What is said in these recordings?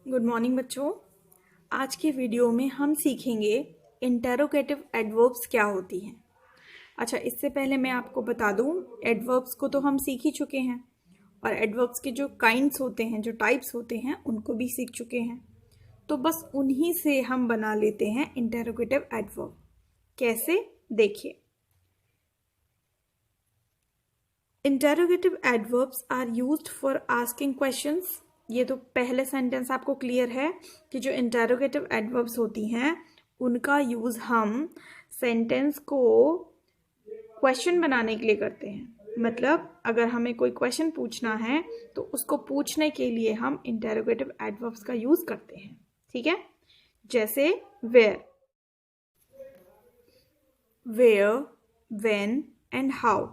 Good morning बच्चों। आज के वीडियो में हम सीखेंगे इंटेरोगेटिव एडवर्ब्स क्या होती हैं। अच्छा, इससे पहले मैं आपको बता दूं, एडवर्ब्स को तो हम सीख ही चुके हैं और एडवर्ब्स के जो काइंड्स होते हैं, जो टाइप्स होते हैं, उनको भी सीख चुके हैं। तो बस उन्हीं से हम बना लेते हैं इंटेरोगेटिव एडवर्ब। कैसे, देखिए। Interrogative adverbs are used for asking questions. ये तो पहले सेंटेंस आपको क्लियर है कि जो इंटेरोगेटिव एडवर्ब्स होती हैं उनका यूज हम सेंटेंस को क्वेश्चन बनाने के लिए करते हैं। मतलब अगर हमें कोई क्वेश्चन पूछना है तो उसको पूछने के लिए हम इंटेरोगेटिव एडवर्ब्स का यूज करते हैं। ठीक है, जैसे where, when and how.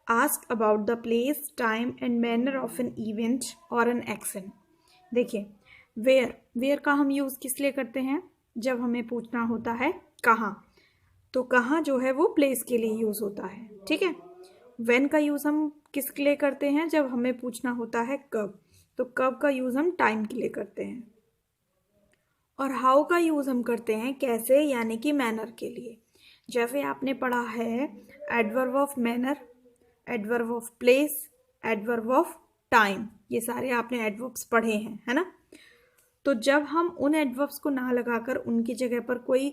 Ask about the place, time and manner of an event or an action. देखिए, वेयर का हम यूज़ किस लिए करते हैं? जब हमें पूछना होता है कहाँ, तो कहाँ जो है वो प्लेस के लिए यूज़ होता है। ठीक है। व्हेन का यूज़ हम किस लिए करते हैं? जब हमें पूछना होता है कब, तो कब का यूज़ हम टाइम के लिए करते हैं। और हाउ का यूज़ हम करते हैं कैसे, यानी कि मैनर के लिए। जैसे आपने पढ़ा है adverb of manner, adverb of place, adverb of time, ये सारे आपने एडवर्ब्स पढ़े हैं, है ना। तो जब हम उन एडवर्ब्स को ना लगाकर उनकी जगह पर कोई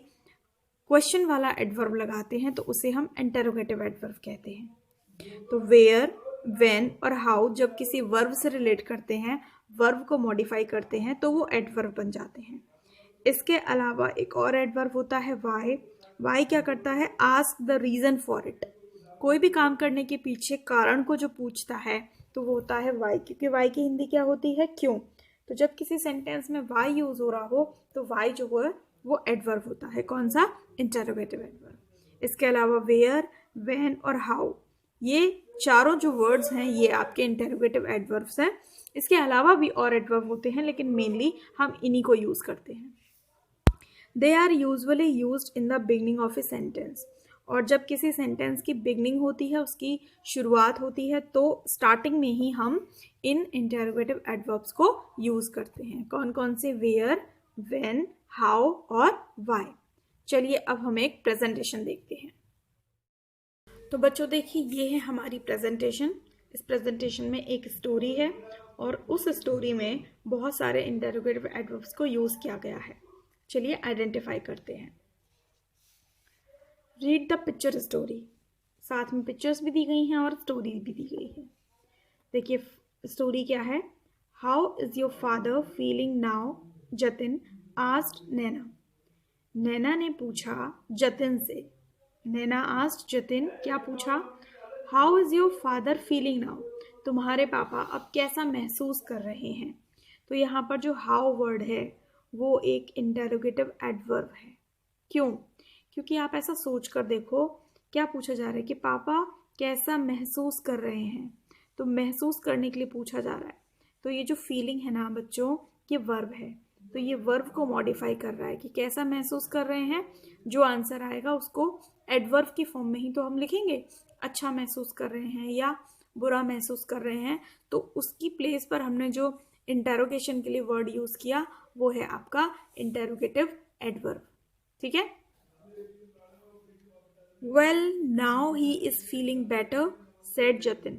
क्वेश्चन वाला एडवर्ब लगाते हैं तो उसे हम इंटेरोगेटिव एडवर्ब कहते हैं। तो वेयर, व्हेन और हाउ जब किसी वर्ब से रिलेट करते हैं, वर्ब को मॉडिफाई करते हैं, तो वो एडवर्ब बन जाते हैं। इसके अलावा एक और एडवर्ब होता है वाई। वाई क्या करता है? Ask the reason for it. कोई भी काम करने के पीछे कारण को जो पूछता है तो वो होता है वाई, क्योंकि वाई की हिंदी क्या होती है? क्यों। तो जब किसी सेंटेंस में वाई यूज हो रहा हो तो वाई जो है वो एडवर्ब होता है। कौन सा? Interrogative adverb. इसके अलावा वेयर, व्हेन और हाउ, ये चारों जो वर्ड्स हैं ये आपके इंटेरोगेटिव एडवर्ब्स हैं। इसके अलावा भी और एडवर्ब होते हैं लेकिन मेनली हम इन्हीं को यूज करते हैं। They are usually use in the beginning of a sentence. और जब किसी सेंटेंस की बिगनिंग होती है, उसकी शुरुआत होती है, तो स्टार्टिंग में ही हम इन इंटेरोगेटिव एडवर्ब्स को यूज करते हैं। कौन कौन से? वेयर, व्हेन, हाउ और व्हाई। चलिए अब हम एक प्रेजेंटेशन देखते हैं। तो बच्चों देखिए, ये है हमारी प्रेजेंटेशन। इस प्रेजेंटेशन में एक स्टोरी है और उस स्टोरी में बहुत सारे इंटेरोगेटिव एडवर्ब्स को यूज किया गया है। चलिए आइडेंटिफाई करते हैं। Read the picture story. साथ में पिक्चर्स भी दी गई हैं और स्टोरी भी दी गई है। देखिए स्टोरी क्या है। How is your father feeling now, Jatin asked Naina. Naina ने पूछा जतिन से। नैना आस्क्ड जतिन, क्या पूछा? How is your father feeling now, तुम्हारे पापा अब कैसा महसूस कर रहे हैं। तो यहाँ पर जो हाउ वर्ड है वो एक इंटेरोगेटिव एडवर्ब है। क्यों? क्योंकि आप ऐसा सोच कर देखो, क्या पूछा जा रहा है कि पापा कैसा महसूस कर रहे हैं, तो महसूस करने के लिए पूछा जा रहा है। तो ये जो फीलिंग है ना बच्चों, ये वर्ब है, तो ये वर्ब को मॉडिफाई कर रहा है कि कैसा महसूस कर रहे हैं। जो आंसर आएगा उसको एडवर्ब की फॉर्म में ही तो हम लिखेंगे। अच्छा महसूस कर रहे हैं या बुरा महसूस कर रहे हैं, तो उसकी प्लेस पर हमने जो इंटेरोगेशन के लिए वर्ड यूज किया वो है आपका इंटेरोगेटिव एडवर्ब। ठीक है। Well now he is feeling better said Jatin.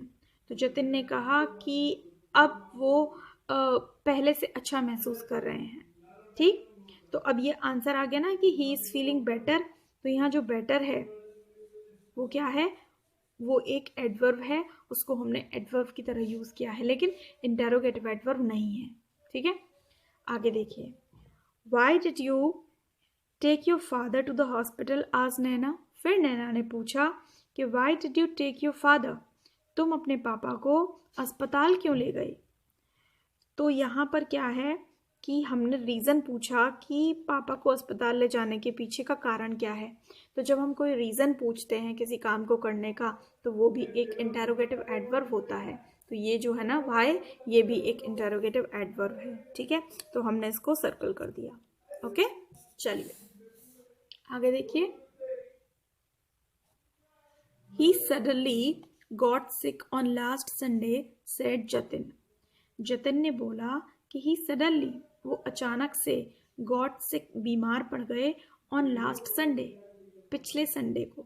तो जतिन ने कहा कि अब वो पहले से अच्छा महसूस कर रहे हैं। ठीक, तो अब ये आंसर आ गया ना कि ही इज फीलिंग बेटर। तो यहाँ जो बेटर है वो क्या है? वो एक एडवर्ब है, उसको हमने एडवर्ब की तरह यूज किया है लेकिन इंटेरोगेटिव एडवर्ब नहीं है। ठीक है, आगे देखिए। Why did you take your father to the hospital आज नैना। फिर नैना ने पूछा कि why did you take your father, तुम अपने पापा को अस्पताल क्यों ले गए। तो यहाँ पर क्या है कि हमने रीज़न पूछा कि पापा को अस्पताल ले जाने के पीछे का कारण क्या है। तो जब हम कोई रीज़न पूछते हैं किसी काम को करने का तो वो भी एक इंटेरोगेटिव एडवर्ब होता है। तो ये जो है ना वाई, ये भी एक इंटेरोगेटिव एडवर्ब है। ठीक है, तो हमने इसको सर्कल कर दिया। ओके, चलिए आगे देखिए। He suddenly got sick on last Sunday, said Jatin. Jatin ने बोला कि ही सडनली, वो अचानक से गॉट सिक बीमार पड़ गए ऑन लास्ट संडे, पिछले संडे को।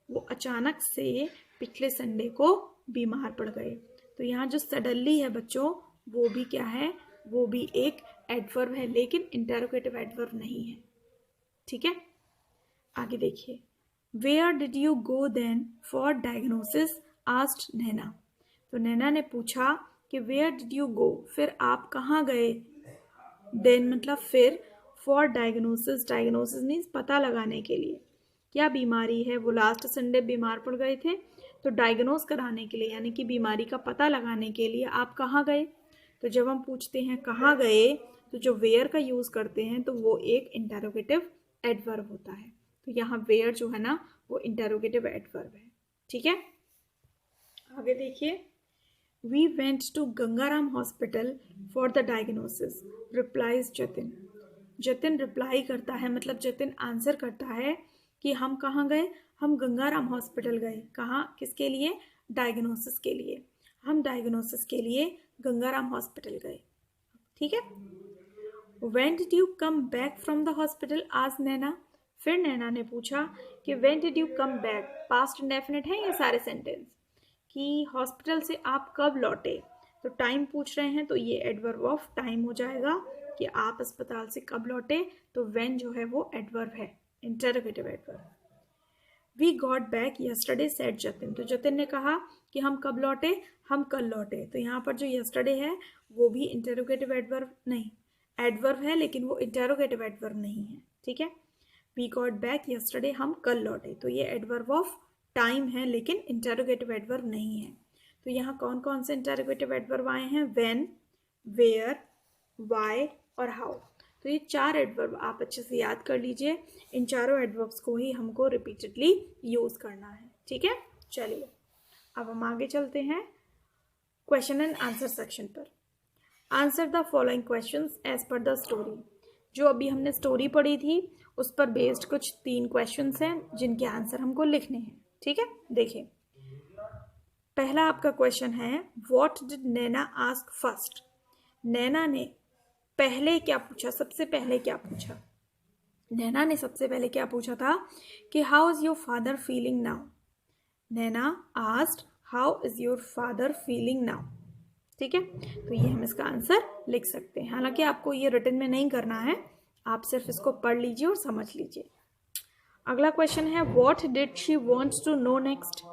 वो अचानक से पिछले संडे को बीमार पड़ गए। तो यहाँ जो सडनली है बच्चों, वो भी क्या है, वो भी एक एडवर्ब है, लेकिन इंटरोगेटिव एडवर्ब नहीं है। ठीक है, आगे देखिए। Where did you go then for diagnosis, asked Naina. तो नैना ने पूछा कि वेयर डिड यू गो, फिर आप कहाँ गए, देन मतलब फिर, फॉर डायग्नोसिस, डायग्नोसिस मीन्स पता लगाने के लिए, क्या बीमारी है। वो लास्ट संडे बीमार पड़ गए थे, तो डायग्नोस कराने के लिए यानी कि बीमारी का पता लगाने के लिए आप कहाँ गए। तो जब हम पूछते हैं कहाँ गए, तो जो वेयर का यूज़ करते हैं तो वो एक इंटरोगेटिव एडवर्ब होता है। तो यहाँ वेयर जो है ना, वो इंटरोगेटिव एडवर्ब है। ठीक है, आगे देखिए। We went to Gangaram hospital for the diagnosis, replies Jatin. Jatin reply करता है, मतलब जतिन आंसर करता है कि हम कहाँ गए, हम गंगाराम हॉस्पिटल गए। कहाँ, किसके लिए, डायग्नोसिस के लिए। हम डायग्नोसिस के लिए गंगाराम हॉस्पिटल गए। ठीक है। When did you come back from the hospital, आज नैना। फिर नैना ने पूछा कि when did you come back, past indefinite है ये सारे सेंटेंस, कि हॉस्पिटल से आप कब लौटे। तो टाइम पूछ रहे हैं, तो ये एडवर्ब ऑफ टाइम हो जाएगा कि आप अस्पताल से कब लौटे। तो when जो है वो एडवर्ब है, interrogative adverb. We got back yesterday said Jatin. तो जतिन ने कहा कि हम कब लौटे, हम कल लौटे। तो यहाँ पर जो यस्टरडे है वो भी इंटरोगेटिव एडवर्ब नहीं, एडवर्ब है लेकिन वो इंटरोगेटिव एडवर्ब नहीं है। ठीक है, वी गॉट बैक यस्टरडे, हम कल लौटे। तो ये एडवर्ब ऑफ टाइम है लेकिन इंटरोगेटिव एडवर्ब नहीं है। तो यहाँ कौन कौन से इंटरोगेटिव एडवर्ब आए हैं, व्हेन, वेयर, वाई और हाउ। तो ये 4 एडवर्ब आप अच्छे से याद कर लीजिए। इन चारों एडवर्ब्स को ही हमको रिपीटेडली यूज करना है। ठीक है, चलिए अब हम आगे चलते हैं क्वेश्चन एंड आंसर सेक्शन पर। Answer the following questions as per the story. जो अभी हमने स्टोरी पढ़ी थी उस पर बेस्ड कुछ 3 क्वेश्चंस हैं जिनके आंसर हमको लिखने हैं। ठीक है, देखिए पहला आपका क्वेश्चन है, what did Naina ask first. Naina ने पहले क्या पूछा, सबसे पहले क्या पूछा। नैना ने सबसे पहले क्या पूछा था कि how is your father feeling now. Naina asked how is your father feeling now. ठीक है, तो ये हम इसका आंसर लिख सकते हैं। हालांकि आपको ये रिटन में नहीं करना है, आप सिर्फ इसको पढ़ लीजिए और समझ लीजिए। अगला क्वेश्चन है, what did she want to know next.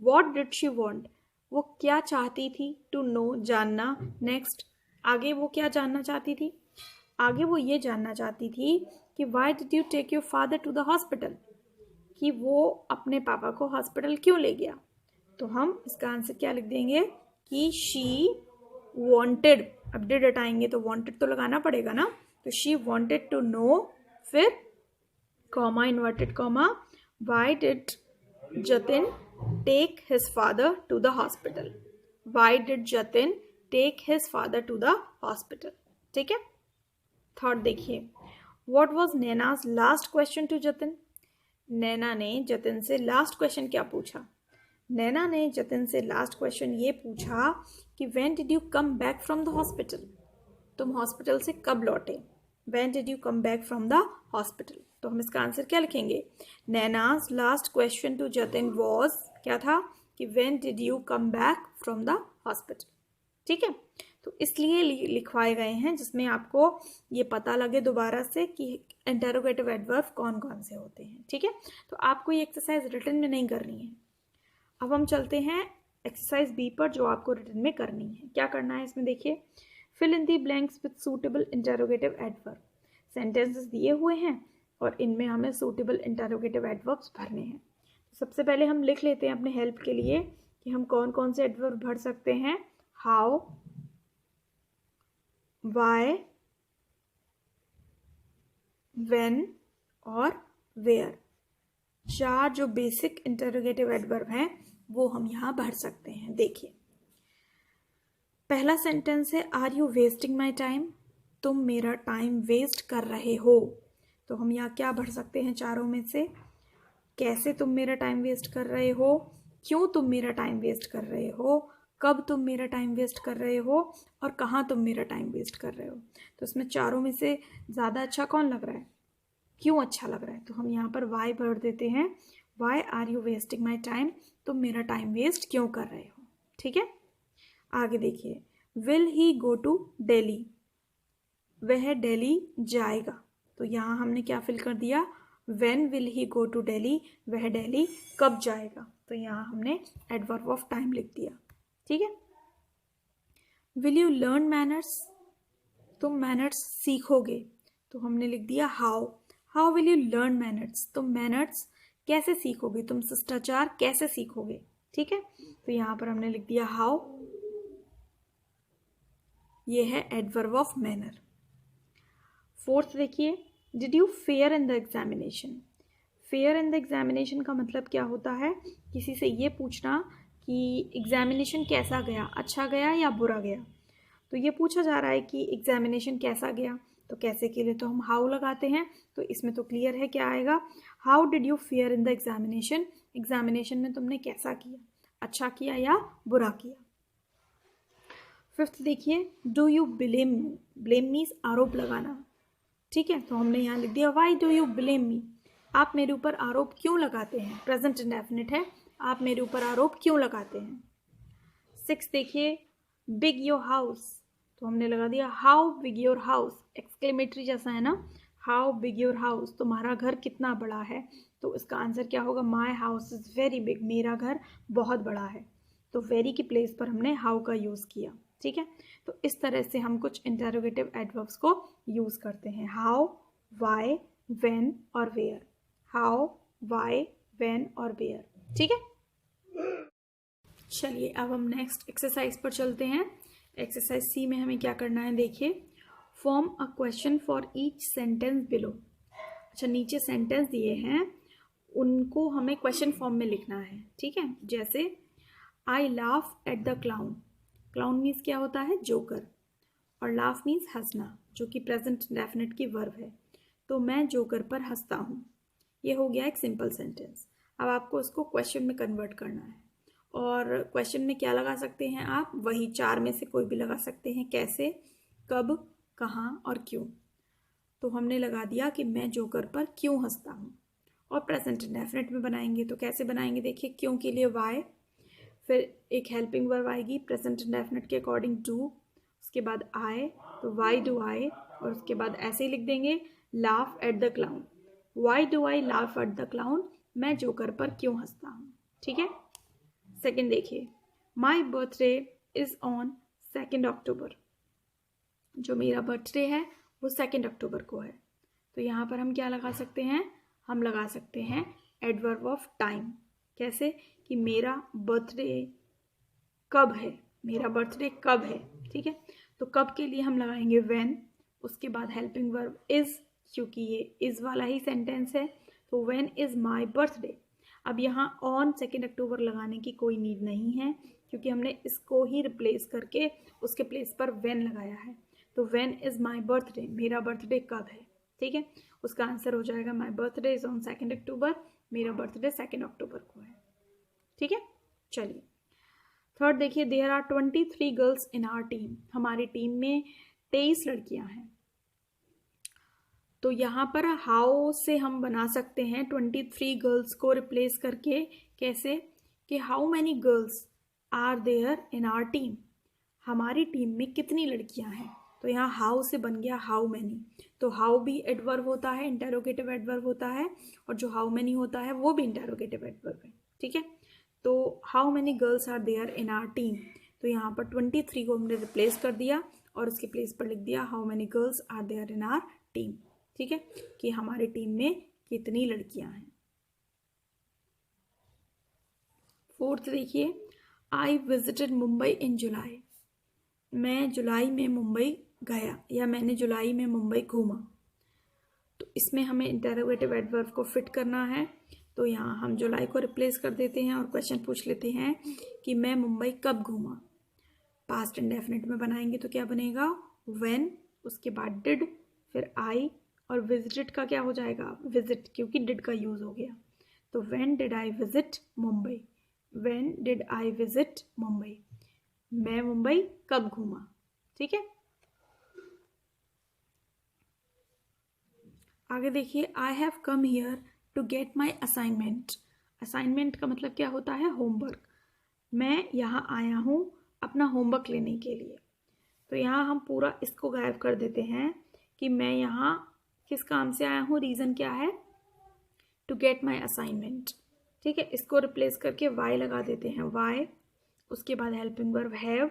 What did she want, वो क्या चाहती थी, टू नो जानना, नेक्स्ट आगे वो क्या जानना चाहती थी। आगे वो ये जानना चाहती थी कि why did you take your father to the hospital, कि वो अपने पापा को हॉस्पिटल क्यों ले गया। तो हम इसका आंसर क्या लिख देंगे कि शी वांटेड, अब डिड हटाएंगे तो वांटेड तो लगाना पड़ेगा ना। तो शी वांटेड टू नो, फिर comma inverted comma, why did Jatin take his father to the hospital. Why did Jatin take his father to the hospital. ठीक है, थर्ड देखिए, what was Naina's last question to Jatin. Naina ने जतिन से लास्ट क्वेश्चन क्या पूछा। नैना ने जतिन से लास्ट क्वेश्चन ये पूछा कि when did you come back from the hospital, तुम हॉस्पिटल से कब लौटे। When did you come back from the hospital. तो हम इसका आंसर क्या लिखेंगे, Naina's last question to Jatin was, क्या था कि when did you come back from the hospital. ठीक है, तो इसलिए लिखवाए गए हैं जिसमें आपको ये पता लगे दोबारा से कि इंटरोगेटिव एडवर्ब कौन कौन से होते हैं। ठीक है, तो आपको ये एक्सरसाइज रिटन में नहीं करनी है। अब हम चलते हैं एक्सरसाइज बी पर, जो आपको रिटन में करनी है। क्या करना है इसमें देखिए, fill in the blanks with suitable interrogative adverb. Sentences दिए हुए हैं और इनमें हमें सूटेबल इंटरोगेटिव एडवर्ब्स भरने हैं। तो सबसे पहले हम लिख लेते हैं अपने हेल्प के लिए कि हम कौन कौन से एडवर्ब भर सकते हैं। हाउ, वाई, व्हेन और वेयर। 4 जो बेसिक इंटरोगेटिव एडवर्ब हैं वो हम यहाँ भर सकते हैं। देखिए पहला सेंटेंस है, are you wasting my time, तुम मेरा टाइम वेस्ट कर रहे हो। तो हम यहाँ क्या भर सकते हैं चारों में से, कैसे तुम मेरा टाइम वेस्ट कर रहे हो, क्यों तुम मेरा टाइम वेस्ट कर रहे हो, कब तुम मेरा टाइम वेस्ट कर रहे हो और कहाँ तुम मेरा टाइम वेस्ट कर रहे हो। तो इसमें चारों में से ज़्यादा अच्छा कौन लग रहा है, क्यों अच्छा लग रहा है, तो हम यहाँ पर वाई भर देते हैं। Why are you wasting my time, तुम मेरा टाइम वेस्ट क्यों कर रहे हो। ठीक है, आगे देखिए, will he go to Delhi, वह दिल्ली जाएगा। तो यहाँ हमने क्या फिल कर दिया, when will he go to Delhi, वह दिल्ली कब जाएगा। तो यहाँ हमने एडवर्ब ऑफ टाइम लिख दिया। ठीक है, विल यू लर्न मैनर्स, तुम मैनर्स सीखोगे। तो हमने लिख दिया how, how will you learn manners, तुम मैनर्स कैसे सीखोगे, तुम शिष्टाचार कैसे सीखोगे। ठीक है, तो यहाँ पर हमने लिख दिया हाउ, ये है एडवर्ब ऑफ मैनर। फोर्थ देखिए, did you fair in the examination. Fair in the examination का मतलब क्या होता है, किसी से ये पूछना कि एग्जामिनेशन कैसा गया, अच्छा गया या बुरा गया। तो ये पूछा जा रहा है कि एग्जामिनेशन कैसा गया, तो कैसे के लिए तो हम हाउ लगाते हैं। तो इसमें तो क्लियर है क्या आएगा, how did you fair in the examination, examination में तुमने कैसा किया, अच्छा किया या बुरा किया। फिफ्थ देखिए, do you blame me, blame means आरोप लगाना। ठीक है, तो हमने यहाँ लिख दिया why do you blame me, आप मेरे ऊपर आरोप क्यों लगाते हैं। प्रेजेंट इंडेफिनिट है, आप मेरे ऊपर आरोप क्यों लगाते हैं। सिक्स देखिए, बिग योर हाउस, तो हमने लगा दिया how big your house, exclamatory जैसा है ना, हाउ बिग योर हाउस, तुम्हारा घर कितना बड़ा है। तो इसका आंसर क्या होगा, my house is very big, मेरा घर बहुत बड़ा है। तो वेरी की प्लेस पर हमने हाउ का यूज़ किया। ठीक है, तो इस तरह से हम कुछ इंटरोगेटिव एडवर्ब्स को यूज़ करते हैं, हाउ, वाई, व्हेन और वेयर, हाउ, वाई, व्हेन और वेयर। ठीक है, चलिए अब हम नेक्स्ट एक्सरसाइज पर चलते हैं। एक्सरसाइज सी में हमें क्या करना है, देखिए, form a question for each sentence below. अच्छा, नीचे सेंटेंस दिए हैं, उनको हमें क्वेश्चन फॉर्म में लिखना है। ठीक है, जैसे आई laugh at the clown, clown means क्या होता है, जोकर, और लाफ मीन्स हंसना, जो कि प्रेजेंट डेफिनेट की वर्ब है। तो मैं जोकर पर हंसता हूँ, ये हो गया एक सिंपल सेंटेंस। अब आपको इसको क्वेश्चन में कन्वर्ट करना है, और क्वेश्चन में क्या लगा सकते हैं आप, वही चार में से कोई भी लगा सकते हैं, कैसे, कब, कहाँ और क्यों। तो हमने लगा दिया कि मैं जोकर पर क्यों हंसता हूँ, और प्रेजेंट इंडेफिनिट में बनाएंगे तो कैसे बनाएंगे, देखिए, क्यों के लिए वाई, फिर एक हेल्पिंग वर्ब आएगी प्रेजेंट इंडेफिनिट के अकॉर्डिंग टू, उसके बाद आई, तो वाई डू आई, और उसके बाद ऐसे ही लिख देंगे laugh at the clown, why do I laugh at the clown, मैं जोकर पर क्यों हंसता हूँ। ठीक है, सेकेंड देखिए, माई बर्थडे इज ऑन 2 अक्टूबर, जो मेरा बर्थडे है वो 2 अक्टूबर को है। तो यहाँ पर हम क्या लगा सकते हैं, हम लगा सकते हैं एडवर्ब ऑफ टाइम। कैसे, कि मेरा बर्थडे कब है, मेरा बर्थडे कब है। ठीक है, तो कब के लिए हम लगाएंगे व्हेन, उसके बाद हेल्पिंग वर्ब इज, क्योंकि ये इज वाला ही सेंटेंस है, तो व्हेन इज माई बर्थडे। अब यहाँ ऑन 2 अक्टूबर लगाने की कोई नीड नहीं है, क्योंकि हमने इसको ही रिप्लेस करके उसके प्लेस पर व्हेन लगाया है। तो व्हेन इज माई बर्थडे, मेरा बर्थडे कब है। ठीक है, उसका आंसर हो जाएगा माई बर्थडे इज ऑन 2 अक्टूबर, मेरा बर्थडे 2 अक्टूबर को है। ठीक है, चलिए थर्ड देखिए, there are 23 girls in our team, हमारी टीम में 23 लड़कियां हैं। तो यहाँ पर हाउ से हम बना सकते हैं 23 गर्ल्स को रिप्लेस करके, कैसे, कि how many girls are there in our team, हमारी टीम में कितनी लड़कियां हैं। तो यहाँ हाउ से बन गया हाउ मैनी, तो हाउ भी एडवर्ब होता है, इंटेरोगेटिव एडवर्ब होता है, और जो हाउ मैनी होता है वो भी इंटेरोगेटिव एडवर्ब है। ठीक है, तो how many girls are there in our team, तो यहाँ पर 23 को हमने रिप्लेस कर दिया और उसके प्लेस पर लिख दिया how many girls are there in our team. ठीक है, कि हमारी टीम में कितनी लड़कियां हैं। फोर्थ देखिए, आई विजिटेड मुंबई इन जुलाई, मैं जुलाई में मुंबई गया, या मैंने जुलाई में मुंबई घूमा। तो इसमें हमें इंटेरोगेटिव एडवर्ब को फिट करना है, तो यहाँ हम जुलाई को रिप्लेस कर देते हैं और क्वेश्चन पूछ लेते हैं कि मैं मुंबई कब घूमा। पास्ट इंडेफिनिट में बनाएंगे तो क्या बनेगा, व्हेन, उसके बाद डिड, फिर आई, और विजिटेड का क्या हो जाएगा, विजिट, क्योंकि डिड का यूज हो गया। तो when did I visit Mumbai, when did I visit Mumbai. मैं मुंबई कब घूमा। ठीक है, आगे देखिए, I have come here to get my assignment. Assignment का मतलब क्या होता है, होमवर्क। मैं यहाँ आया हूँ अपना होमवर्क लेने के लिए। तो यहाँ हम पूरा इसको गायब कर देते हैं कि मैं यहाँ किस काम से आया हूँ, रीज़न क्या है, टू गेट माई असाइनमेंट। ठीक है, इसको रिप्लेस करके वाई लगा देते हैं, वाई, उसके बाद हेल्पिंग वर्ब हैव,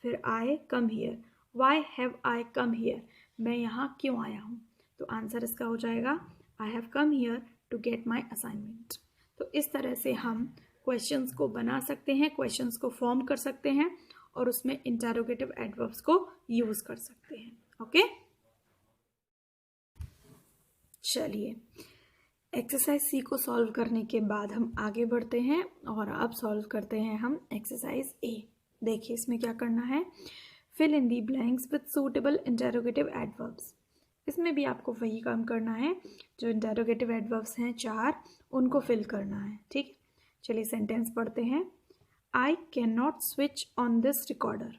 फिर I come here. Why have I come here, मैं यहाँ क्यों आया हूँ। तो आंसर इसका हो जाएगा I have come here to get my assignment. तो इस तरह से हम क्वेश्चंस को बना सकते हैं, क्वेश्चंस को फॉर्म कर सकते हैं और उसमें इंटरोगेटिव एडवर्ब्स को यूज कर सकते हैं। ओके, चलिए एक्सरसाइज सी को सॉल्व करने के बाद हम आगे बढ़ते हैं और अब सॉल्व करते हैं हम एक्सरसाइज ए। देखिए इसमें क्या करना है, fill in the blanks with suitable interrogative adverbs. इसमें भी आपको वही काम करना है, जो इंटरोगेटिव एडवर्ब्स हैं 4 उनको फिल करना है। ठीक, चलिए सेंटेंस पढ़ते हैं। I can not switch on this recorder.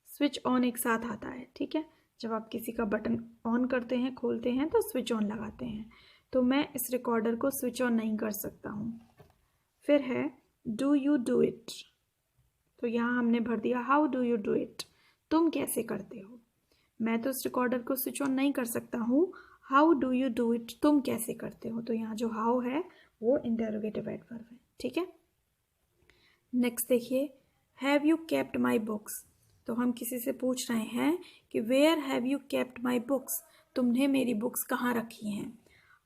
Switch on एक साथ आता है, ठीक है, जब आप किसी का बटन ऑन करते हैं, खोलते हैं तो स्विच ऑन लगाते हैं। तो मैं इस रिकॉर्डर को स्विच ऑन नहीं कर सकता हूँ। फिर है डू यू डू इट, तो यहाँ हमने भर दिया how do you do it, तुम कैसे करते हो। मैं तो इस रिकॉर्डर को स्विच ऑन नहीं कर सकता हूँ, how do you do it, तुम कैसे करते हो। तो यहाँ जो हाउ है वो इंटरोगेटिव एडवर्ब है। ठीक है, नेक्स्ट देखिए, have you kept my books. तो हम किसी से पूछ रहे हैं कि where have you kept my books, तुमने मेरी बुक्स कहाँ रखी हैं।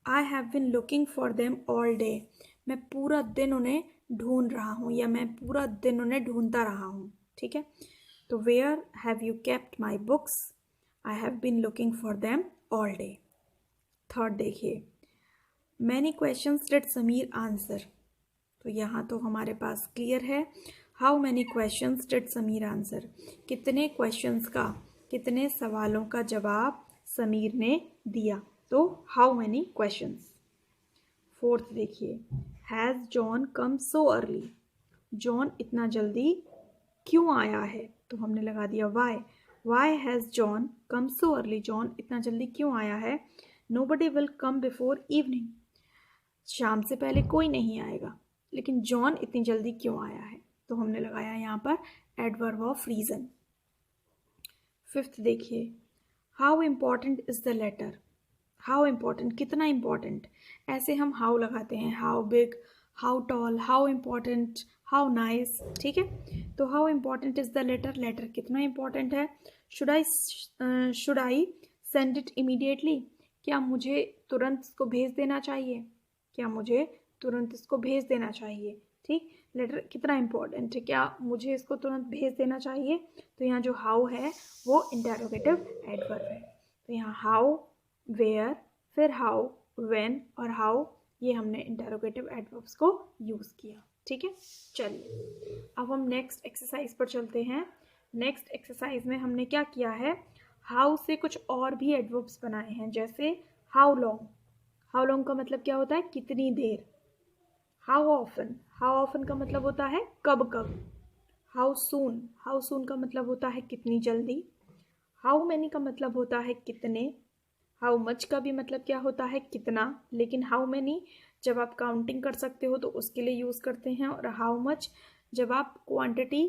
I have been looking for them all day, मैं पूरा दिन उन्हें ढूंढ रहा हूँ या मैं पूरा दिन उन्हें ढूंढता रहा हूँ। ठीक है, तो where have you kept my books, I have been looking for them all day. Third देखिए, many questions did Sameer answer. तो यहाँ तो हमारे पास क्लियर है, how many questions did Sameer answer, कितने क्वेश्चंस का, कितने सवालों का जवाब समीर ने दिया। तो हाउ मैनी क्वेश्चंस। फोर्थ देखिए, has John come so early, John इतना जल्दी क्यों आया है। तो हमने लगा दिया Y, Y has John come so early, John इतना जल्दी क्यों आया है। Nobody will come before evening, शाम से पहले कोई नहीं आएगा, लेकिन जॉन इतनी जल्दी क्यों आया है। तो हमने लगाया यहाँ पर एडवर्ब ऑफ रीज़न। फिफ्थ देखिए, how important is the letter, how important कितना इम्पॉर्टेंट, ऐसे हम हाउ लगाते हैं, how big, how tall, how important, how nice. ठीक है, तो how important is the letter, letter कितना इम्पॉर्टेंट है। Should I send it immediately, क्या मुझे तुरंत इसको भेज देना चाहिए, क्या मुझे तुरंत इसको भेज देना चाहिए। ठीक, लेटर कितना इम्पोर्टेंट है, क्या मुझे इसको तुरंत भेज देना चाहिए। तो यहाँ जो हाउ है वो इंटरोगेटिव एडवर्ब है। तो यहाँ हाउ, वेयर, फिर हाउ, व्हेन और हाउ, ये हमने इंटरोगेटिव एडवर्ब्स को यूज़ किया। ठीक है, चलिए अब हम नेक्स्ट एक्सरसाइज पर चलते हैं। नेक्स्ट एक्सरसाइज में हमने क्या किया है, हाउ से कुछ और भी एडवर्ब्स बनाए हैं, जैसे हाउ लॉन्ग। हाउ लॉन्ग का मतलब क्या होता है, कितनी देर। हाउ ऑफन, हाउ ऑफन का मतलब होता है कब कब। हाउ सून, हाउ सून का मतलब होता है कितनी जल्दी। हाउ मैनी का मतलब होता है कितने। हाउ मच का भी मतलब क्या होता है कितना, लेकिन हाउ मैनी जब आप काउंटिंग कर सकते हो तो उसके लिए यूज़ करते हैं, और हाउ मच जब आप क्वांटिटी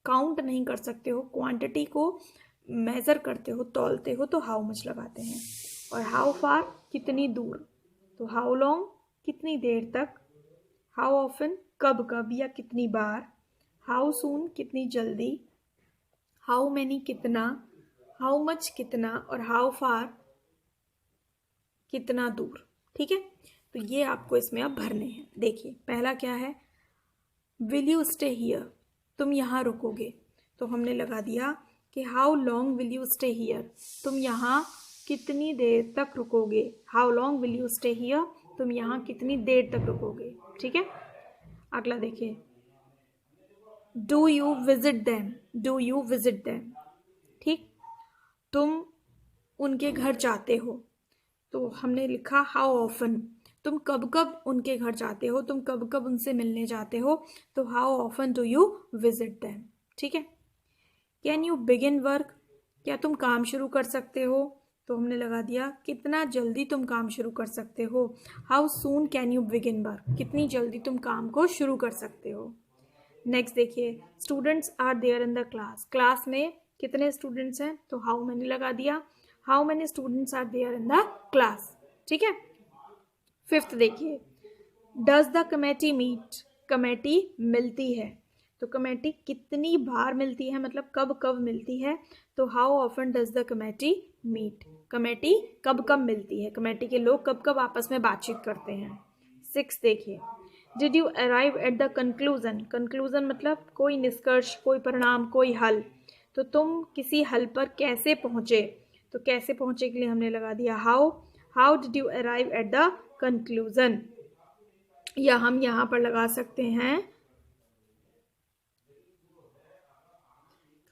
काउंट नहीं कर सकते हो, क्वांटिटी को मेज़र करते हो, तौलते हो, तो हाउ मच लगाते हैं। और हाउ फार कितनी दूर, तो हाउ लॉन्ग कितनी देर तक। हाउ ऑफन कब कब या कितनी बार। हाउ सून कितनी जल्दी। हाउ मैनी कितना, हाउ मच कितना, और हाउ फार कितना दूर। ठीक है, तो ये आपको इसमें अब भरने हैं। देखिए पहला क्या है, विल यू स्टे हियर, तुम यहाँ रुकोगे। तो हमने लगा दिया कि how long will you stay here, तुम यहाँ कितनी देर तक रुकोगे। How long will you stay here, तुम यहाँ कितनी देर तक रुकोगे। ठीक है, अगला देखिए, do you visit them, do you visit them. ठीक, तुम उनके घर जाते हो। तो हमने लिखा हाउ ऑफन, तुम कब कब उनके घर जाते हो, तुम कब कब उनसे मिलने जाते हो। तो how often do you visit them. ठीक है। कैन यू बिगिन वर्क, क्या तुम काम शुरू कर सकते हो, तो हमने लगा दिया कितना जल्दी तुम काम शुरू कर सकते हो। How soon can you begin work, कितनी जल्दी तुम काम को शुरू कर सकते हो। नेक्स्ट देखिए, students are there in the class, class में कितने स्टूडेंट्स हैं, तो हाउ मैनी लगा दिया, how many students are there in the class. ठीक है। फिफ्थ देखिए, does the committee meet, committee मिलती है, तो कमेटी कितनी बार मिलती है, मतलब कब कब मिलती है, तो how often does the committee meet, committee कब कब मिलती है, कमेटी के लोग कब कब आपस में बातचीत करते हैं। सिक्स देखिए, did you arrive at the conclusion, conclusion मतलब कोई निष्कर्ष, कोई परिणाम, कोई हल, तो तुम किसी हल पर कैसे पहुंचे, तो कैसे पहुंचे के लिए हमने लगा दिया how, how did you arrive at the conclusion, या हम यहां पर लगा सकते हैं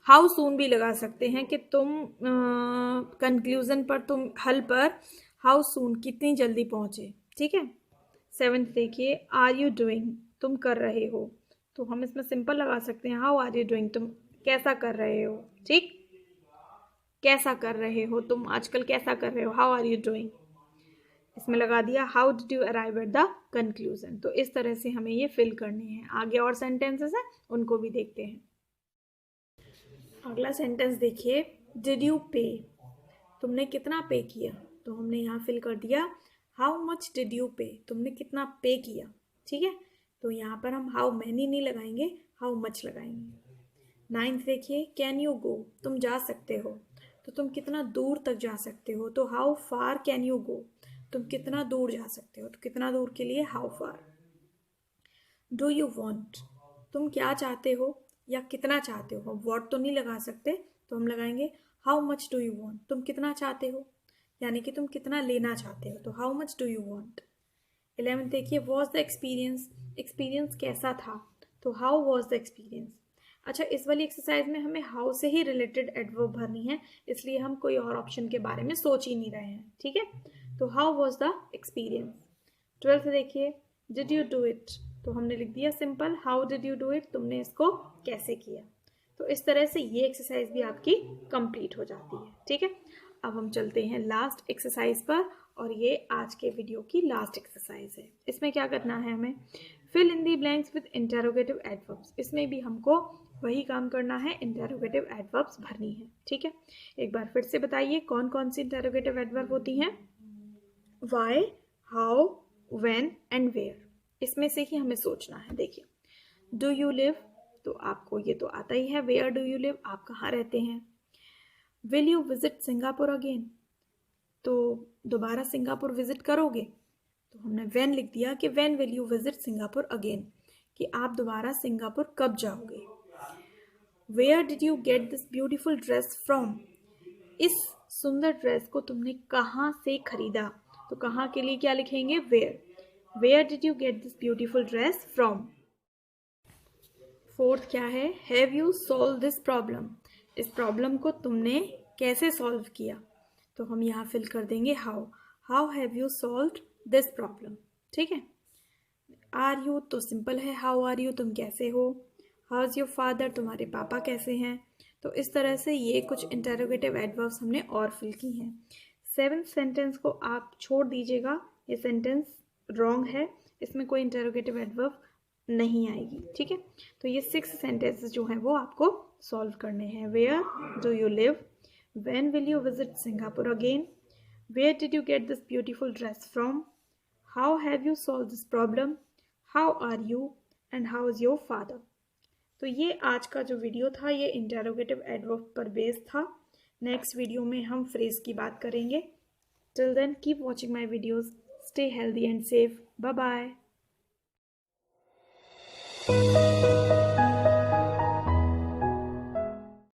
हाउ सून भी लगा सकते हैं कि तुम कंक्लूजन पर, तुम हल पर हाउ सून, कितनी जल्दी पहुंचे। ठीक है। सेवेंथ देखिए, आर यू डूइंग, तुम कर रहे हो, तो हम इसमें सिंपल लगा सकते हैं हाउ आर यू डूइंग, तुम कैसा कर रहे हो। ठीक, कैसा कर रहे हो तुम, आजकल कैसा कर रहे हो, हाउ आर यू डूइंग। इसमें लगा दिया how did you arrive at the conclusion. तो इस तरह से हमें ये फिल करने हैं। आगे और सेंटेंसेस हैं, उनको भी देखते हैं। अगला सेंटेंस देखिए, डिड यू पे, तुमने कितना पे किया, तो हमने यहाँ फिल कर दिया हाउ मच डिड यू पे, तुमने कितना पे किया। ठीक है। तो यहाँ पर हम हाउ मैनी नहीं लगाएंगे, हाउ मच लगाएंगे। नाइन्थ देखिए, कैन यू गो, तुम जा सकते हो, तो तुम कितना दूर तक जा सकते हो, तो how far can you go, तुम कितना दूर जा सकते हो, तो कितना दूर के लिए how far. Do you want, तुम क्या चाहते हो या कितना चाहते हो, वॉट तो नहीं लगा सकते, तो हम लगाएंगे how much do you want, तुम कितना चाहते हो, यानी कि तुम कितना लेना चाहते हो, तो how much do you want. 11 देखिए, वॉज द एक्सपीरियंस, एक्सपीरियंस कैसा था, तो हाउ वॉज द एक्सपीरियंस। अच्छा, इस वाली एक्सरसाइज में हमें हाउ से ही रिलेटेड एडवर्ब भरनी है, इसलिए हम कोई और ऑप्शन के बारे में सोच ही नहीं रहे हैं। ठीक है। तो हाउ वॉज द एक्सपीरियंस। 12 देखिए, डिड यू डू इट, तो हमने लिख दिया simple how did you do it, तुमने इसको कैसे किया। तो इस तरह से ये एक्सरसाइज भी आपकी कंप्लीट हो जाती है। ठीक है। अब हम चलते हैं लास्ट एक्सरसाइज पर, और ये आज के वीडियो की लास्ट एक्सरसाइज है। इसमें क्या करना है हमें, fill in the blanks with interrogative adverbs. इसमें भी हमको वही काम करना है, इंटेरोगेटिव एडवर्ब्स भरनी है। ठीक है। एक बार फिर से बताइए कौन कौन सी इंटेरोगेटिव एडवर्ब होती हैं। Why, how, when and where, इसमें से ही हमें सोचना है। देखिए, डू यू लिव, तो आपको ये तो आता ही है, वेयर डू यू लिव, आप कहाँ रहते हैं। Will you visit Singapore again, तो दोबारा सिंगापुर विजिट करोगे, तो हमने व्हेन लिख दिया कि when will you visit Singapore again, कि आप दोबारा सिंगापुर कब जाओगे। Where did you get this beautiful dress from, इस सुंदर ड्रेस को तुमने कहाँ से खरीदा, तो कहाँ के लिए क्या लिखेंगे, where, where did you get this beautiful dress from. Fourth क्या है, have you solve this problem, इस प्रॉब्लम को तुमने कैसे सॉल्व किया, तो हम यहाँ फिल कर देंगे how, how have you solved this problem. ठीक है। आर यू, तो सिंपल है हाउ आर यू, तुम कैसे हो। हाउ इज योर फादर, तुम्हारे पापा कैसे हैं। तो इस तरह से ये कुछ इंटेरोगेटिव एडवर्ब्स हमने और फिल की हैं। 7th सेंटेंस को आप छोड़ दीजिएगा, ये सेंटेंस रॉन्ग है, इसमें कोई इंटेरोगेटिव एडवर्ब नहीं आएगी। ठीक है। तो ये 6 सेंटेंसेस जो हैं वो आपको सॉल्व करने हैं। Where do you live, when will you visit Singapore again, where did you get this beautiful dress from, how have you solve this problem, how are you and how is your father. तो ये आज का जो video था ये interrogative adverb पर based था। Next video में हम फ्रेज की बात करेंगे। Till then keep watching my videos, stay healthy and safe, bye bye.